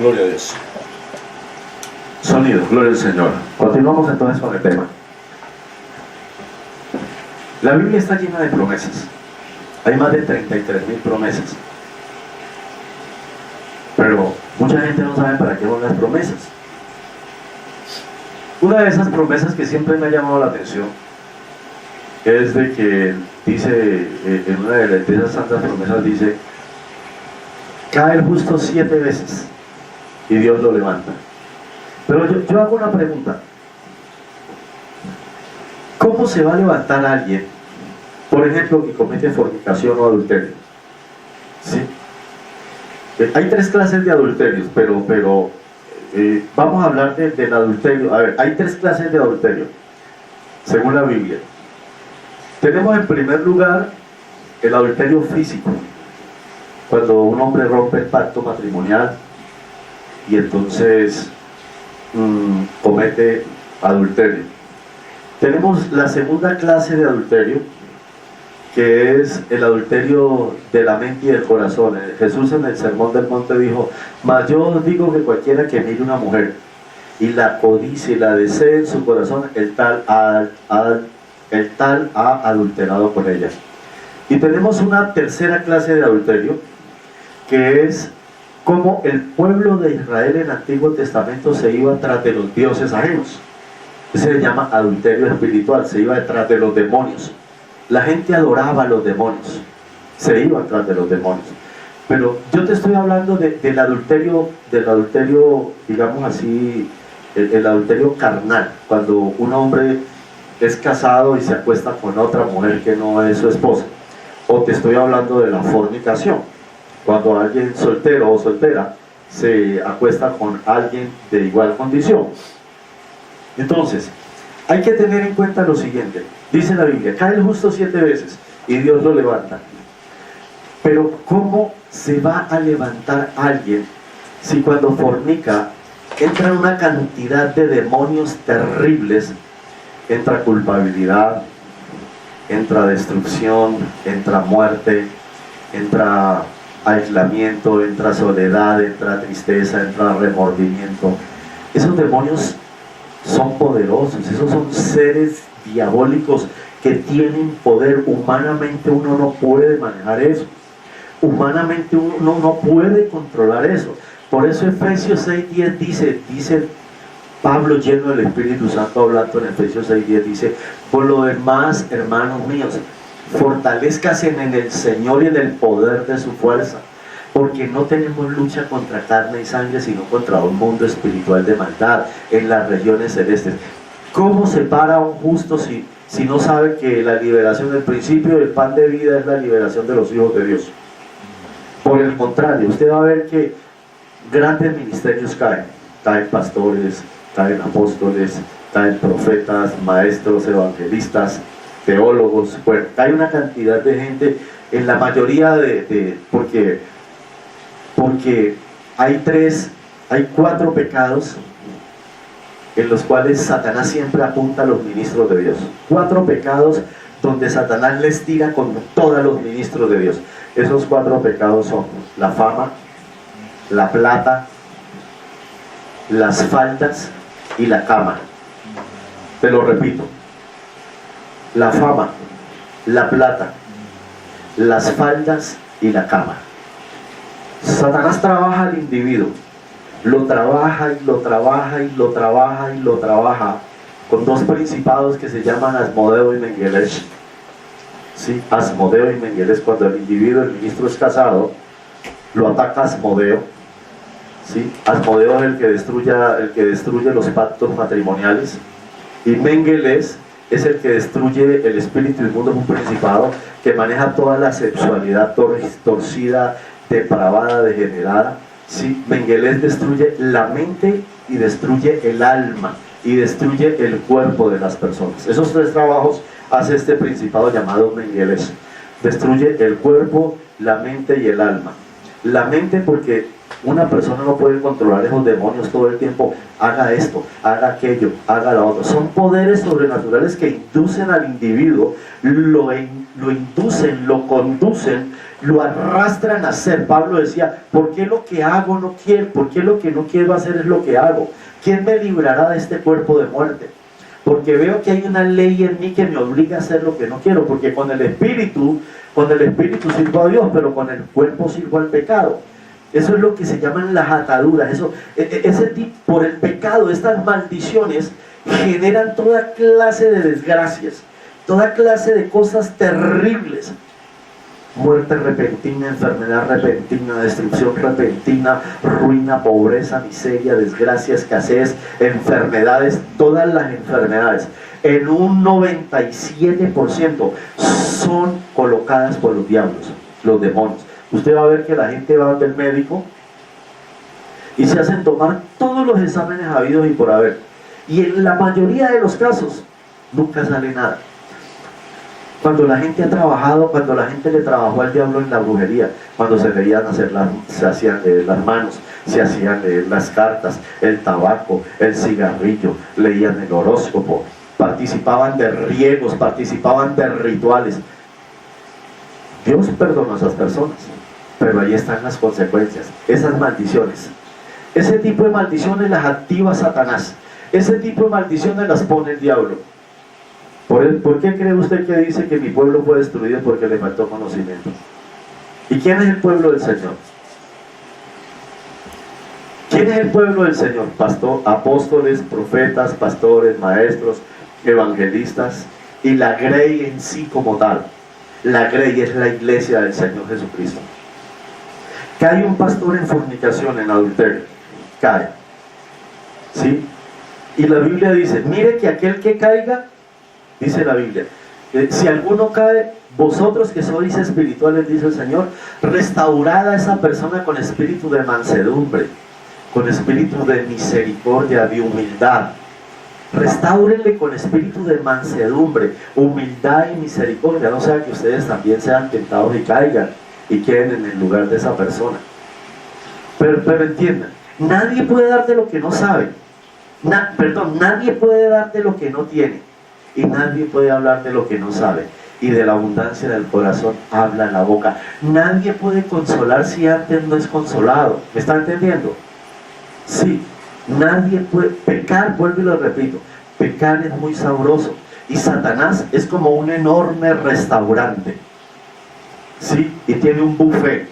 Gloria a Dios. Sonido, gloria al Señor. Continuamos entonces con el tema. La Biblia está llena de promesas. Hay más de 33.000 promesas. Pero mucha gente no sabe para qué son las promesas. Una de esas promesas que siempre me ha llamado la atención es de que dice, en una de esas santas promesas dice: cae el justo 7 veces y Dios lo levanta. Pero yo hago una pregunta: ¿cómo se va a levantar a alguien, por ejemplo, que comete fornicación o adulterio? ¿Sí? Hay 3 clases de adulterios, pero vamos a hablar del adulterio. A ver, hay 3 clases de adulterio, según la Biblia. Tenemos en primer lugar el adulterio físico, cuando un hombre rompe el pacto matrimonial y entonces comete adulterio. Tenemos la segunda clase de adulterio, que es el adulterio de la mente y del corazón. Jesús en el Sermón del Monte dijo: mas yo os digo que cualquiera que mire una mujer y la codicie y la desee en su corazón, el tal ha adulterado con ella. Y tenemos una tercera clase de adulterio, que es como el pueblo de Israel en el Antiguo Testamento se iba tras de los dioses ajenos. Ese se llama adulterio espiritual, se iba detrás de los demonios. La gente adoraba a los demonios, se iba tras de los demonios. Pero yo te estoy hablando del adulterio, digamos así, el adulterio carnal, cuando un hombre es casado y se acuesta con otra mujer que no es su esposa. O te estoy hablando de la fornicación, cuando alguien soltero o soltera se acuesta con alguien de igual condición. Entonces, hay que tener en cuenta lo siguiente. Dice la Biblia: cae el justo 7 veces y Dios lo levanta. Pero ¿cómo se va a levantar alguien si cuando fornica entra una cantidad de demonios terribles? Entra culpabilidad, entra destrucción, entra muerte, entra aislamiento, entra soledad, entra tristeza, entra remordimiento. Esos demonios son poderosos, esos son seres diabólicos que tienen poder. Humanamente uno no puede manejar eso, humanamente uno no puede controlar eso. Por eso Efesios 6:10 dice Pablo, lleno del Espíritu Santo, hablando en Efesios 6:10, dice: por lo demás, hermanos míos, fortalézcanse en el Señor y en el poder de su fuerza, porque no tenemos lucha contra carne y sangre, sino contra un mundo espiritual de maldad en las regiones celestes. ¿Cómo se para un justo si no sabe que la liberación, el principio del pan de vida es la liberación de los hijos de Dios? Por el contrario, usted va a ver que grandes ministerios caen pastores, caen apóstoles, caen profetas, maestros, evangelistas, teólogos. Bueno, hay una cantidad de gente, en la mayoría porque hay 4 pecados en los cuales Satanás siempre apunta a los ministros de Dios. 4 pecados donde Satanás les tira con todos los ministros de Dios. Esos 4 pecados son la fama, la plata, las faldas y la cama. Te lo repito: la fama, la plata, las faldas y la cama. Satanás trabaja al individuo, lo trabaja y lo trabaja y lo trabaja y lo trabaja con 2 principados que se llaman Asmodeo y Menguelesh. ¿Sí? Asmodeo y Menguelesh. Cuando el individuo, el ministro, es casado, lo ataca Asmodeo. ¿Sí? Asmodeo es el que destruye los pactos matrimoniales, y Menguelesh es el que destruye el espíritu inmundo. Es un principado que maneja toda la sexualidad torcida, depravada, degenerada. ¿Sí? Menguelesh destruye la mente y destruye el alma y destruye el cuerpo de las personas. Esos 3 trabajos hace este principado llamado Menguelesh. Destruye el cuerpo, la mente y el alma. La mente, porque una persona no puede controlar esos demonios todo el tiempo. Haga esto, haga aquello, haga lo otro. Son poderes sobrenaturales que inducen al individuo, lo inducen, lo conducen, lo arrastran a hacer. Pablo decía, ¿por qué lo que hago no quiero? ¿Por qué lo que no quiero hacer es lo que hago? ¿Quién me librará de este cuerpo de muerte? Porque veo que hay una ley en mí que me obliga a hacer lo que no quiero, porque con el espíritu sirvo a Dios, pero con el cuerpo sirvo al pecado. Eso es lo que se llaman las ataduras. Por el pecado, estas maldiciones generan toda clase de desgracias, toda clase de cosas terribles. Muerte repentina, enfermedad repentina, destrucción repentina, ruina, pobreza, miseria, desgracia, escasez, enfermedades, todas las enfermedades, en un 97% son colocadas por los diablos, los demonios. Usted va a ver que la gente va del médico y se hacen tomar todos los exámenes habidos y por haber, y en la mayoría de los casos nunca sale nada. Cuando la gente ha trabajado, cuando la gente le trabajó al diablo en la brujería, cuando se hacían leer las manos, se hacían leer las cartas, el tabaco, el cigarrillo, leían el horóscopo, participaban de riegos, participaban de rituales. Dios perdonó a esas personas, pero ahí están las consecuencias, esas maldiciones. Ese tipo de maldiciones las activa Satanás, ese tipo de maldiciones las pone el diablo. ¿Por qué cree usted que dice que mi pueblo fue destruido? Porque le faltó conocimiento. ¿Y quién es el pueblo del Señor? ¿Quién es el pueblo del Señor? Apóstoles, profetas, pastores, maestros, evangelistas y la grey en sí como tal. La grey es la iglesia del Señor Jesucristo. Cae un pastor en fornicación, en adulterio, cae, ¿sí? Y la Biblia dice, mire que aquel que caiga, dice la Biblia, si alguno cae, vosotros que sois espirituales, dice el Señor, restaurad a esa persona con espíritu de mansedumbre, con espíritu de misericordia, de humildad. Restáurenle con espíritu de mansedumbre, humildad y misericordia, no sea que ustedes también sean tentados y caigan y queden en el lugar de esa persona. Pero entiendan, nadie puede darte lo que no sabe. Nadie puede darte lo que no tiene. Y nadie puede hablar de lo que no sabe. Y de la abundancia del corazón habla la boca. Nadie puede consolar si antes no es consolado. ¿Me está entendiendo? Sí. Nadie puede pecar, vuelvo y lo repito. Pecar es muy sabroso. Y Satanás es como un enorme restaurante. Sí. Y tiene un buffet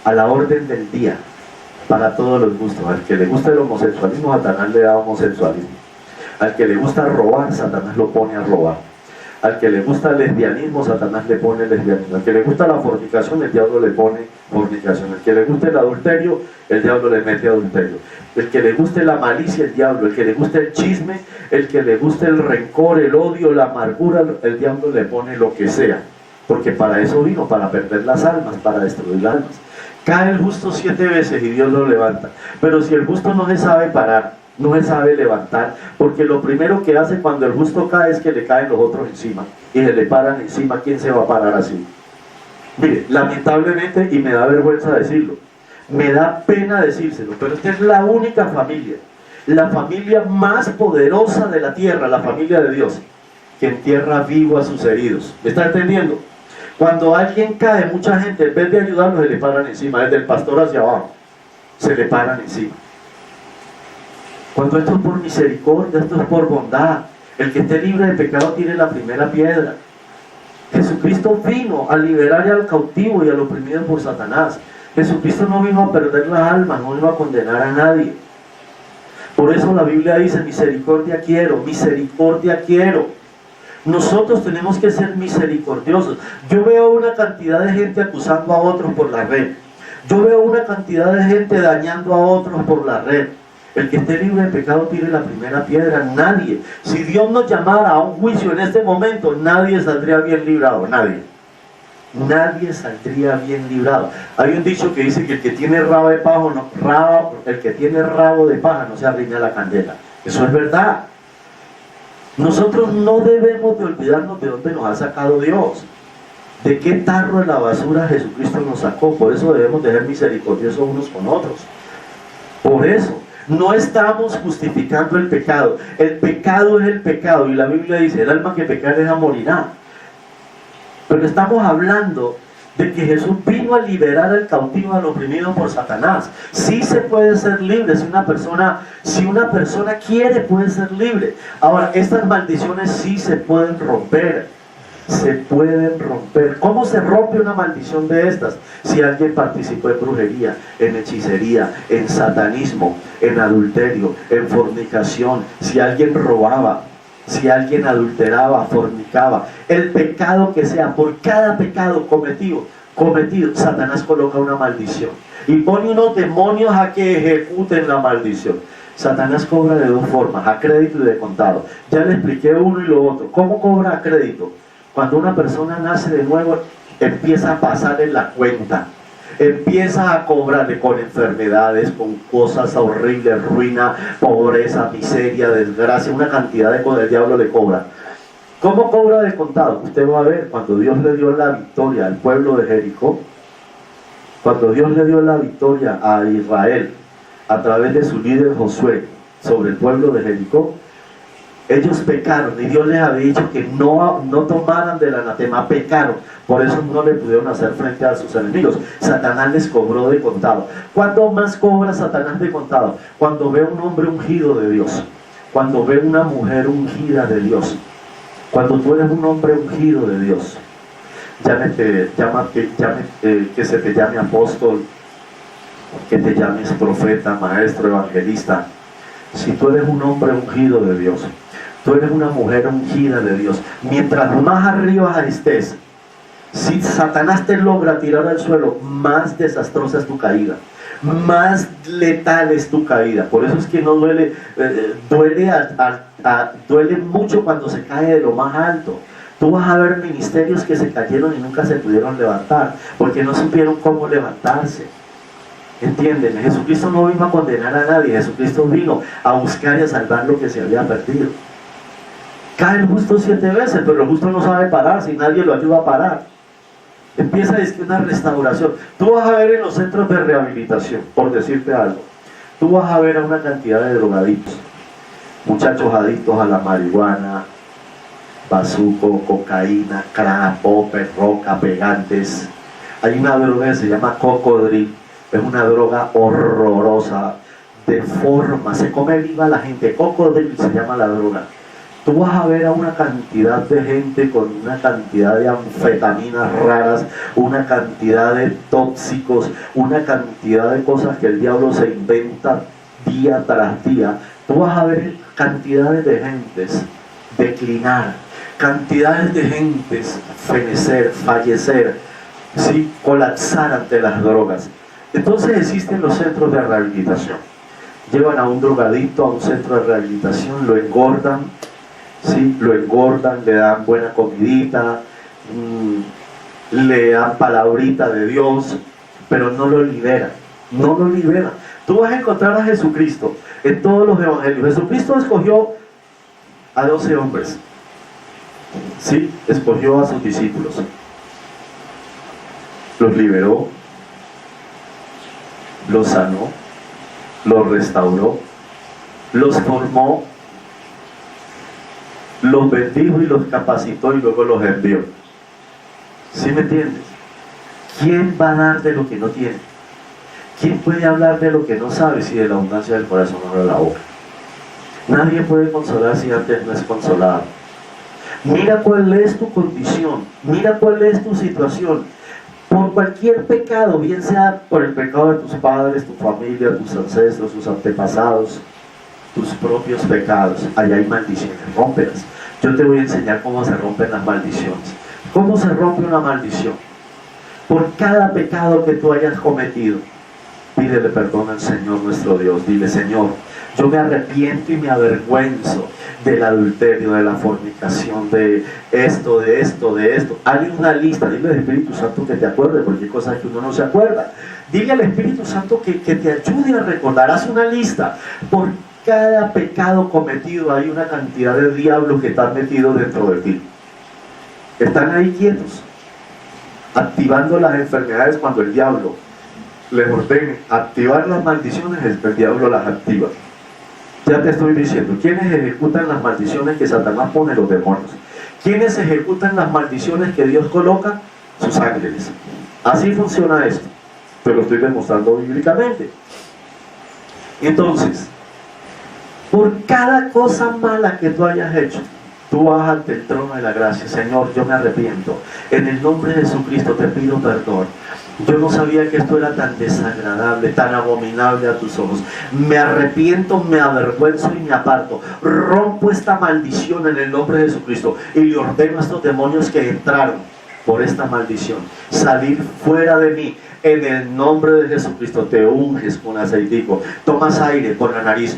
a la orden del día para todos los gustos. Al que le gusta el homosexualismo, Satanás le da homosexualismo. Al que le gusta robar, Satanás lo pone a robar. Al que le gusta el lesbianismo, Satanás le pone lesbianismo. Al que le gusta la fornicación, el diablo le pone fornicación. Al que le gusta el adulterio, el diablo le mete adulterio. El que le guste la malicia, el diablo. El que le guste el chisme, el que le guste el rencor, el odio, la amargura, el diablo le pone lo que sea. Porque para eso vino, para perder las almas, para destruir las almas. Cae el justo 7 veces y Dios lo levanta. Pero si el justo no se sabe parar, no se sabe levantar, porque lo primero que hace cuando el justo cae es que le caen los otros encima y se le paran encima. ¿Quién se va a parar así? Mire, lamentablemente, y me da vergüenza decirlo, me da pena decírselo, pero esta es la única familia, la familia más poderosa de la tierra, la familia de Dios, que entierra vivo a sus heridos. ¿Me está entendiendo? Cuando alguien cae, mucha gente en vez de ayudarlo se le paran encima, desde el pastor hacia abajo se le paran encima. Cuando esto es por misericordia, esto es por bondad. El que esté libre de pecado tire la primera piedra. Jesucristo vino a liberar al cautivo y al oprimido por Satanás. Jesucristo no vino a perder las almas, no vino a condenar a nadie. Por eso la Biblia dice, misericordia quiero, misericordia quiero. Nosotros tenemos que ser misericordiosos. Yo veo una cantidad de gente acusando a otros por la red. Yo veo una cantidad de gente dañando a otros por la red. El que esté libre de pecado tire la primera piedra. Nadie. Si Dios nos llamara a un juicio en este momento, nadie saldría bien librado. Nadie. Nadie saldría bien librado. Hay un dicho que dice que el que tiene rabo de paja no se arrime a la candela. Eso es verdad. Nosotros no debemos de olvidarnos de dónde nos ha sacado Dios. De qué tarro de la basura Jesucristo nos sacó. Por eso debemos de ser misericordiosos unos con otros. Por eso. No estamos justificando el pecado. El pecado es el pecado. Y la Biblia dice, el alma que pecare esa morirá. Pero estamos hablando de que Jesús vino a liberar al cautivo, al oprimido por Satanás. Sí se puede ser libre si una persona quiere, puede ser libre. Ahora, estas maldiciones sí se pueden romper. Se pueden romper. ¿Cómo se rompe una maldición de estas? Si alguien participó en brujería, en hechicería, en satanismo, en adulterio, en fornicación, si alguien robaba, si alguien adulteraba, fornicaba, el pecado que sea, por cada pecado cometido, Satanás coloca una maldición y pone unos demonios a que ejecuten la maldición. Satanás cobra de dos formas, a crédito y de contado. Ya le expliqué uno y lo otro. ¿Cómo cobra a crédito? Cuando una persona nace de nuevo, empieza a pasarle la cuenta, empieza a cobrarle con enfermedades, con cosas horribles, ruina, pobreza, miseria, desgracia, una cantidad de cosas el diablo le cobra. ¿Cómo cobra de contado? Usted va a ver, cuando Dios le dio la victoria al pueblo de Jericó, cuando Dios le dio la victoria a Israel a través de su líder Josué sobre el pueblo de Jericó, ellos pecaron y Dios les había dicho que no tomaran del anatema, pecaron, por eso no le pudieron hacer frente a sus enemigos. Satanás les cobró de contado. ¿Cuándo más cobra Satanás de contado? Cuando ve a un hombre ungido de Dios, cuando ve una mujer ungida de Dios, cuando tú eres un hombre ungido de Dios, que se te llame apóstol, que te llames profeta, maestro, evangelista. Si tú eres un hombre ungido de Dios, tú eres una mujer ungida de Dios, mientras más arriba estés, si Satanás te logra tirar al suelo, más desastrosa es tu caída, más letal es tu caída. Por eso es que no duele, duele mucho cuando se cae de lo más alto. Tú vas a ver ministerios que se cayeron y nunca se pudieron levantar, porque no supieron cómo levantarse. ¿Entienden? Jesucristo no vino a condenar a nadie, Jesucristo vino a buscar y a salvar lo que se había perdido. Cae el justo 7 veces, pero el justo no sabe parar si nadie lo ayuda a parar. Empieza a decir una restauración. Tú vas a ver en los centros de rehabilitación, por decirte algo, tú vas a ver a una cantidad de drogadictos, muchachos adictos a la marihuana, bazuco, cocaína, crack, popper, roca, pegantes. Hay una droga que se llama cocodril. Es una droga horrorosa, deforma, se come viva la gente. Cocodril se llama la droga. Tú vas a ver a una cantidad de gente con una cantidad de anfetaminas raras, una cantidad de tóxicos, una cantidad de cosas que el diablo se inventa día tras día. Tú vas a ver cantidades de gentes declinar, cantidades de gentes fenecer, fallecer, ¿sí? Colapsar ante las drogas. Entonces existen los centros de rehabilitación. Llevan a un drogadicto a un centro de rehabilitación, lo engordan, ¿sí? Lo engordan, le dan buena comidita, le dan palabrita de Dios, pero no lo liberan, no lo liberan. Tú vas a encontrar a Jesucristo en todos los evangelios. Jesucristo escogió a 12 hombres, ¿sí? Escogió a sus discípulos, los liberó, los sanó, los restauró, los formó, los bendijo y los capacitó y luego los envió. ¿Sí me entiendes? ¿Quién va a dar de lo que no tiene? ¿Quién puede hablar de lo que no sabe si de la abundancia del corazón no habla la boca? Nadie puede consolar si antes no es consolado. Mira cuál es tu condición, mira cuál es tu situación. Por cualquier pecado, bien sea por el pecado de tus padres, tu familia, tus ancestros, tus antepasados, tus propios pecados, allá hay maldiciones, rómpelas. Yo te voy a enseñar cómo se rompen las maldiciones. ¿Cómo se rompe una maldición? Por cada pecado que tú hayas cometido, pídele perdón al Señor nuestro Dios. Dile: Señor, yo me arrepiento y me avergüenzo del adulterio, de la fornicación, de esto. Hazle una lista, dile al Espíritu Santo que te acuerde, porque hay cosas que uno no se acuerda. Dile al Espíritu Santo que te ayude a recordar. Haz una lista. Por cada pecado cometido hay una cantidad de diablos que están metidos dentro de ti. Están ahí quietos, activando las enfermedades. Cuando el diablo les ordene activar las maldiciones, el diablo las activa. Ya te estoy diciendo, ¿quiénes ejecutan las maldiciones que Satanás pone? Los demonios. ¿Quiénes ejecutan las maldiciones que Dios coloca? Sus ángeles. Así funciona esto. Te lo estoy demostrando bíblicamente. Entonces, por cada cosa mala que tú hayas hecho, tú vas ante el trono de la gracia. Señor, yo me arrepiento. En el nombre de Jesucristo te pido perdón. Yo no sabía que esto era tan desagradable, tan abominable a tus ojos. Me arrepiento, me avergüenzo y me aparto. Rompo esta maldición en el nombre de Jesucristo y le ordeno a estos demonios que entraron por esta maldición salir fuera de mí. En el nombre de Jesucristo te unges con aceitico. Tomas aire por la nariz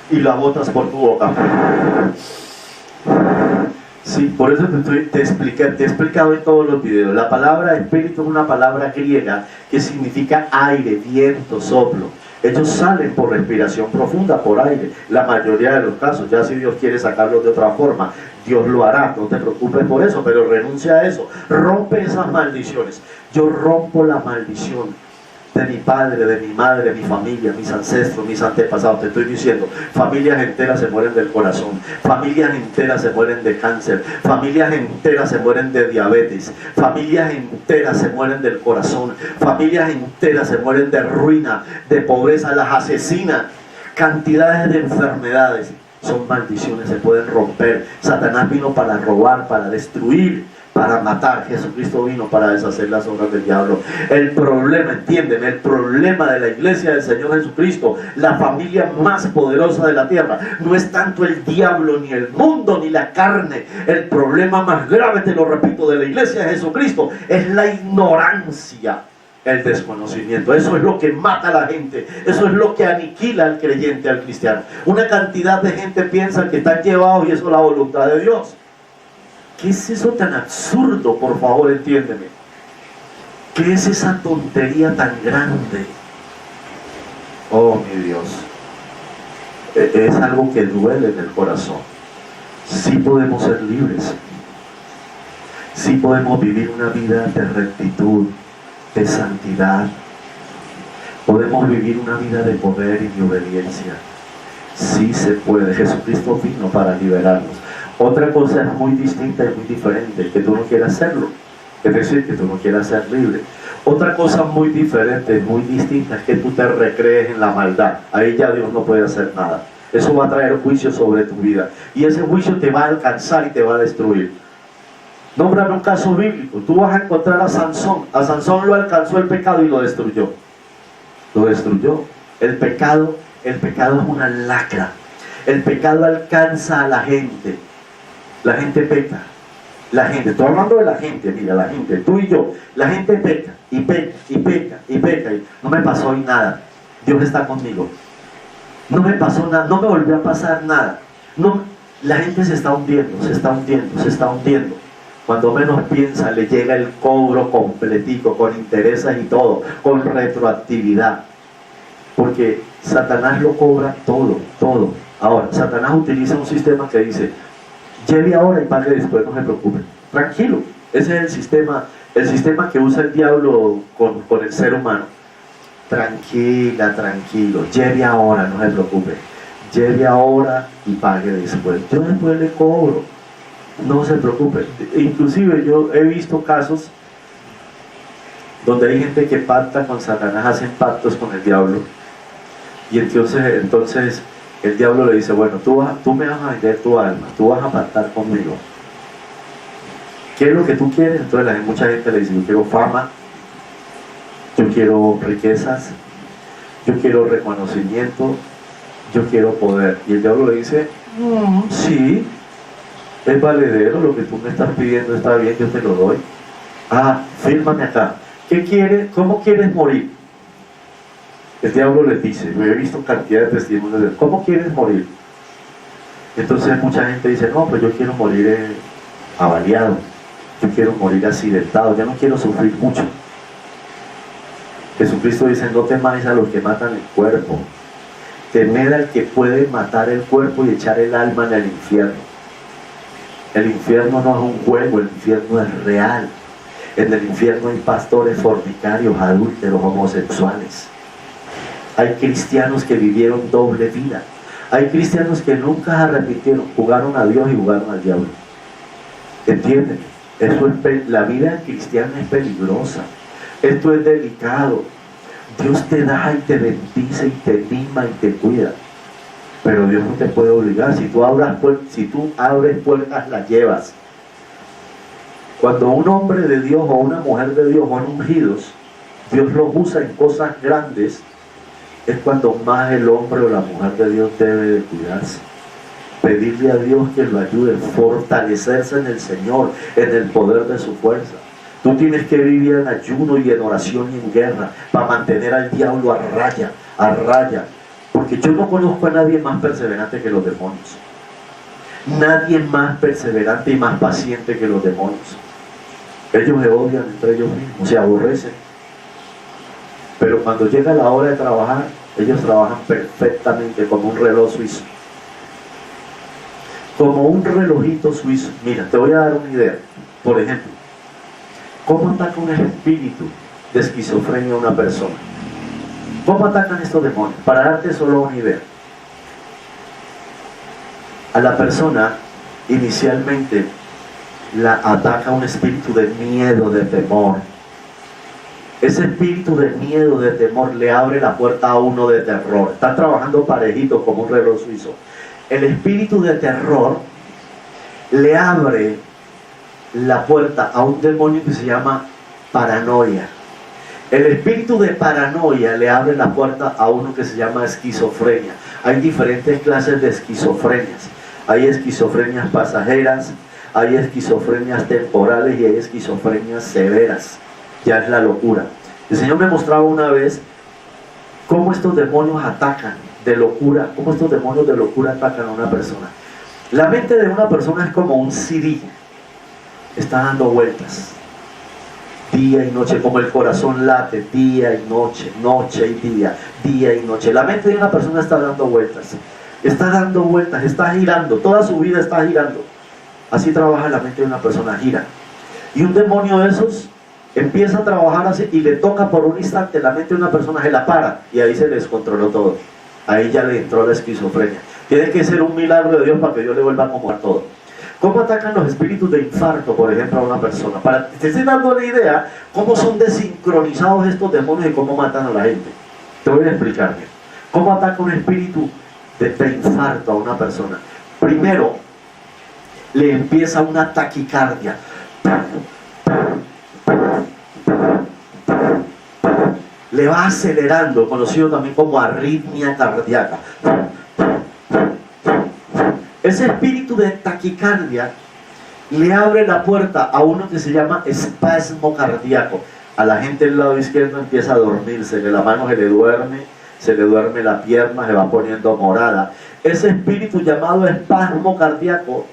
y la botas por tu boca. Sí, por eso te he explicado en todos los videos. La palabra espíritu es una palabra griega que significa aire, viento, soplo. Ellos salen por respiración profunda, por aire, la mayoría de los casos. Ya si Dios quiere sacarlos de otra forma, Dios lo hará, no te preocupes por eso, pero renuncia a eso, rompe esas maldiciones. Yo rompo la maldición de mi padre, de mi madre, de mi familia, mis ancestros, mis antepasados. Te estoy diciendo, familias enteras se mueren del corazón, familias enteras se mueren de cáncer, familias enteras se mueren de diabetes, familias enteras se mueren del corazón, familias enteras se mueren de ruina, de pobreza, las asesinan. Cantidades de enfermedades son maldiciones, se pueden romper. Satanás vino para robar, para destruir, para matar. Jesucristo vino para deshacer las obras del diablo. El problema, entienden, el problema de la iglesia del Señor Jesucristo, la familia más poderosa de la tierra, no es tanto el diablo, ni el mundo, ni la carne. El problema más grave, te lo repito, de la iglesia de Jesucristo es la ignorancia, el desconocimiento. Eso es lo que mata a la gente, eso es lo que aniquila al creyente, al cristiano. Una cantidad de gente piensa que están llevados y eso es la voluntad de Dios. ¿Qué es eso tan absurdo? Por favor, entiéndeme. ¿Qué es esa tontería tan grande? Oh, mi Dios. Es algo que duele en el corazón. Sí podemos ser libres. Sí podemos vivir una vida de rectitud, de santidad. Podemos vivir una vida de poder y de obediencia. Sí se puede. Jesucristo vino para liberarnos. Otra cosa es muy distinta y muy diferente, que tú no quieras hacerlo, es decir, que tú no quieras ser libre. Otra cosa muy diferente, muy distinta, es que tú te recrees en la maldad. Ahí ya Dios no puede hacer nada. Eso va a traer juicio sobre tu vida, y ese juicio te va a alcanzar y te va a destruir. Nómbrame un caso bíblico. Tú vas a encontrar a Sansón. A Sansón lo alcanzó el pecado y lo destruyó. Lo destruyó. El pecado es una lacra. El pecado alcanza a la gente. La gente peca. La gente, estoy hablando de la gente, mira, la gente, tú y yo. La gente peca, y peca, y peca, y peca. Y no me pasó hoy nada. Dios está conmigo. No me pasó nada, no me volvió a pasar nada. No, la gente se está hundiendo, se está hundiendo, se está hundiendo. Cuando menos piensa, le llega el cobro completico, con intereses y todo, con retroactividad. Porque Satanás lo cobra todo, todo. Ahora, Satanás utiliza un sistema que dice: lleve ahora y pague después, no se preocupe. Tranquilo, ese es el sistema que usa el diablo con el ser humano. Tranquila, tranquilo, lleve ahora, no se preocupe. Lleve ahora y pague después. Yo después le cobro, no se preocupe. Inclusive yo he visto casos donde hay gente que pacta con Satanás, hacen pactos con el diablo. Y entonces el diablo le dice: bueno, tú me vas a vender tu alma, tú vas a pactar conmigo. ¿Qué es lo que tú quieres? Entonces mucha gente le dice: yo quiero fama, yo quiero riquezas, yo quiero reconocimiento, yo quiero poder. Y el diablo le dice: sí, es valedero, lo que tú me estás pidiendo está bien, yo te lo doy. Ah, fírmame acá. ¿Qué quieres? ¿Cómo quieres morir? El diablo les dice, yo he visto cantidad de testimonios de: ¿cómo quieres morir? Entonces mucha gente dice: no, pues yo quiero morir avaliado, yo quiero morir accidentado, yo no quiero sufrir mucho. Jesucristo dice: no temáis a los que matan el cuerpo, temed al que puede matar el cuerpo y echar el alma en el infierno. El infierno no es un juego, el infierno es real. En el infierno hay pastores fornicarios, adúlteros, homosexuales. Hay cristianos que vivieron doble vida. Hay cristianos que nunca se arrepintieron, jugaron a Dios y jugaron al diablo. ¿Entienden? La vida cristiana es peligrosa. Esto es delicado. Dios te da y te bendice y te mima y te cuida. Pero Dios no te puede obligar. Si tú abres puertas, las llevas. Cuando un hombre de Dios o una mujer de Dios son ungidos, Dios los usa en cosas grandes, es cuando más el hombre o la mujer de Dios debe de cuidarse. Pedirle a Dios que lo ayude, fortalecerse en el Señor, en el poder de su fuerza. Tú tienes que vivir en ayuno y en oración y en guerra para mantener al diablo a raya, a raya. Porque yo no conozco a nadie más perseverante que los demonios. Nadie más perseverante y más paciente que los demonios. Ellos se odian entre ellos mismos, se aborrecen. Pero cuando llega la hora de trabajar, ellos trabajan perfectamente como un reloj suizo. Como un relojito suizo. Mira, te voy a dar una idea. Por ejemplo, ¿cómo ataca un espíritu de esquizofrenia a una persona? ¿Cómo atacan estos demonios? Para darte solo una idea. A la persona inicialmente la ataca un espíritu de miedo, de temor. Ese espíritu de miedo, de temor le abre la puerta a uno de terror. Están trabajando parejito como un reloj suizo. El espíritu de terror le abre la puerta a un demonio que se llama paranoia. El espíritu de paranoia le abre la puerta a uno que se llama esquizofrenia. Hay diferentes clases de esquizofrenias. Hay esquizofrenias pasajeras, hay esquizofrenias temporales y hay esquizofrenias severas. Ya es la locura. El Señor me mostraba una vez cómo estos demonios atacan de locura, cómo estos demonios de locura atacan a una persona. La mente de una persona es como un CD. Está dando vueltas día y noche, como el corazón late día y noche, noche y día y noche. La mente de una persona está dando vueltas, está girando, toda su vida está girando. Así trabaja la mente de una persona, gira. Y un demonio de esos empieza a trabajar así y le toca por un instante la mente de una persona, se la para y ahí se descontroló todo. Ahí ya le entró la esquizofrenia. Tiene que ser un milagro de Dios para que Dios le vuelva a acomodar todo. ¿Cómo atacan los espíritus de infarto, por ejemplo, a una persona? Para que te estés dando la idea cómo son desincronizados estos demonios y cómo matan a la gente. Te voy a explicar bien. ¿Cómo ataca un espíritu de infarto a una persona? Primero, le empieza una taquicardia. Le va acelerando, conocido también como arritmia cardíaca. Ese espíritu de taquicardia le abre la puerta a uno que se llama espasmo cardíaco. A la gente del lado izquierdo empieza a dormirse, de la mano se le duerme la pierna, se va poniendo morada. Ese espíritu llamado espasmo cardíaco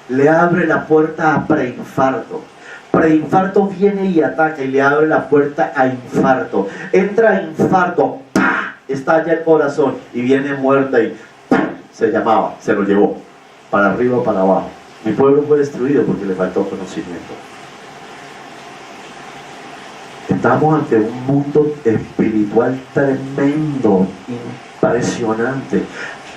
le abre la puerta a preinfarto. Preinfarto viene y ataca y le abre la puerta a infarto. Entra a infarto, ¡pah!, estalla el corazón y viene muerta y ¡pah!, se lo llevó, para arriba o para abajo. Mi pueblo fue destruido porque le faltó conocimiento. Estamos ante un mundo espiritual tremendo, impresionante.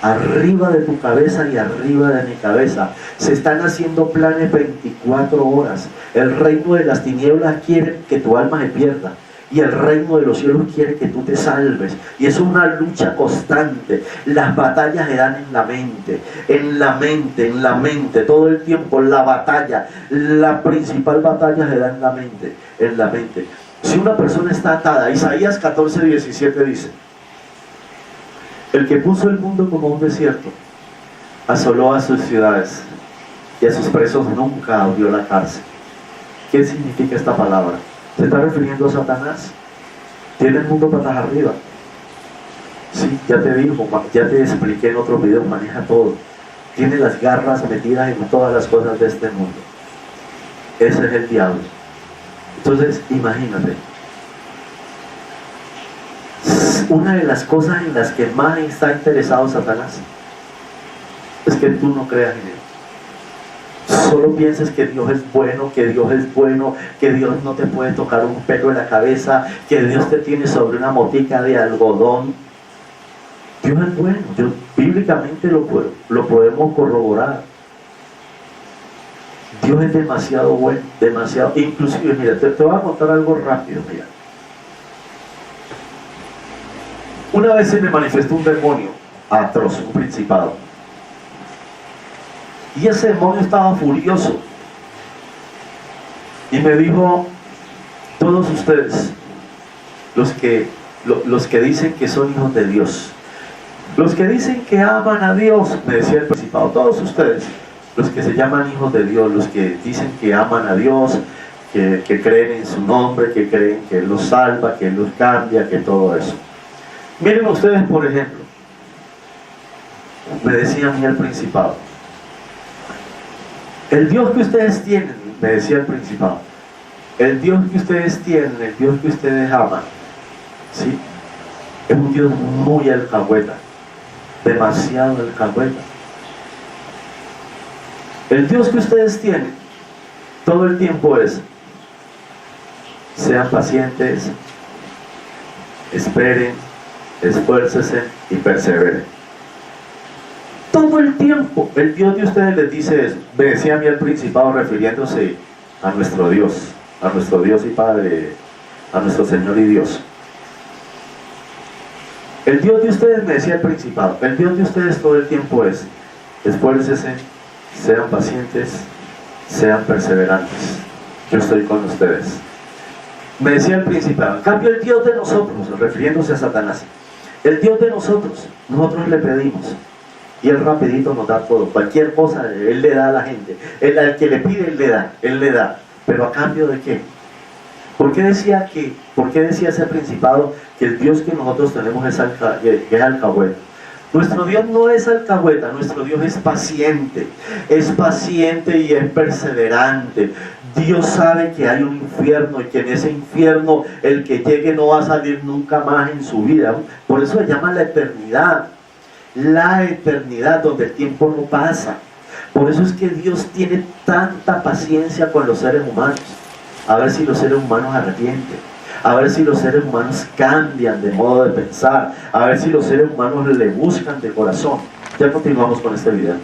Arriba de tu cabeza y arriba de mi cabeza se están haciendo planes 24 horas. El reino de las tinieblas quiere que tu alma se pierda y el reino de los cielos quiere que tú te salves, y es una lucha constante. Las batallas se dan en la mente, todo el tiempo. La batalla, la principal batalla se da en la mente. Si una persona está atada, Isaías 14:17 dice: el que puso el mundo como un desierto asoló a sus ciudades y a sus presos nunca abrió la cárcel. ¿Qué significa esta palabra? ¿Se está refiriendo a Satanás? Tiene el mundo patas arriba. Sí, ya te digo, ya te expliqué en otros videos, maneja todo. Tiene las garras metidas en todas las cosas de este mundo. Ese es el diablo. Entonces, imagínate. Una de las cosas en las que más está interesado Satanás es que tú no creas en él. Solo pienses que Dios es bueno, que Dios no te puede tocar un pelo en la cabeza, que Dios te tiene sobre una motica de algodón. Dios es bueno, bíblicamente lo podemos corroborar. Dios es demasiado bueno, demasiado. Inclusive, mira, te voy a contar algo rápido, mira. Una vez se me manifestó un demonio atroz, un principado. Y ese demonio estaba furioso. Y me dijo, todos ustedes, los que dicen que son hijos de Dios, los que dicen que aman a Dios, me decía el principado, todos ustedes, los que se llaman hijos de Dios, los que dicen que aman a Dios, que creen en su nombre, que creen que Él los salva, que Él los cambia, que todo eso. Miren ustedes, por ejemplo, me decía a mí el principado, el Dios que ustedes tienen, me decía el principado, el Dios que ustedes tienen, el Dios que ustedes aman, ¿sí? Es un Dios muy alcahueta, demasiado alcahueta. El Dios que ustedes tienen todo el tiempo es: sean pacientes, esperen, esfuércense y perseveren. Todo el tiempo el Dios de ustedes les dice eso. Me decía a mí el principado, refiriéndose a nuestro Dios y Padre, a nuestro Señor y Dios. El Dios de ustedes, me decía el principado, el Dios de ustedes todo el tiempo es: esfuércense, sean pacientes, sean perseverantes, yo estoy con ustedes. Me decía el principado. En cambio, el Dios de nosotros, refiriéndose a Satanás, el Dios de nosotros le pedimos y Él rapidito nos da todo, cualquier cosa Él le da a la gente, al que le pide Él le da, pero ¿a cambio de qué? ¿Por qué decía ese principado que el Dios que nosotros tenemos es alcahueta? Nuestro Dios no es alcahueta, nuestro Dios es paciente y es perseverante. Dios sabe que hay un infierno y que en ese infierno el que llegue no va a salir nunca más en su vida. Por eso se llama la eternidad, donde el tiempo no pasa. Por eso es que Dios tiene tanta paciencia con los seres humanos, a ver si los seres humanos arrepienten, a ver si los seres humanos cambian de modo de pensar, a ver si los seres humanos le buscan de corazón. Ya continuamos con este video.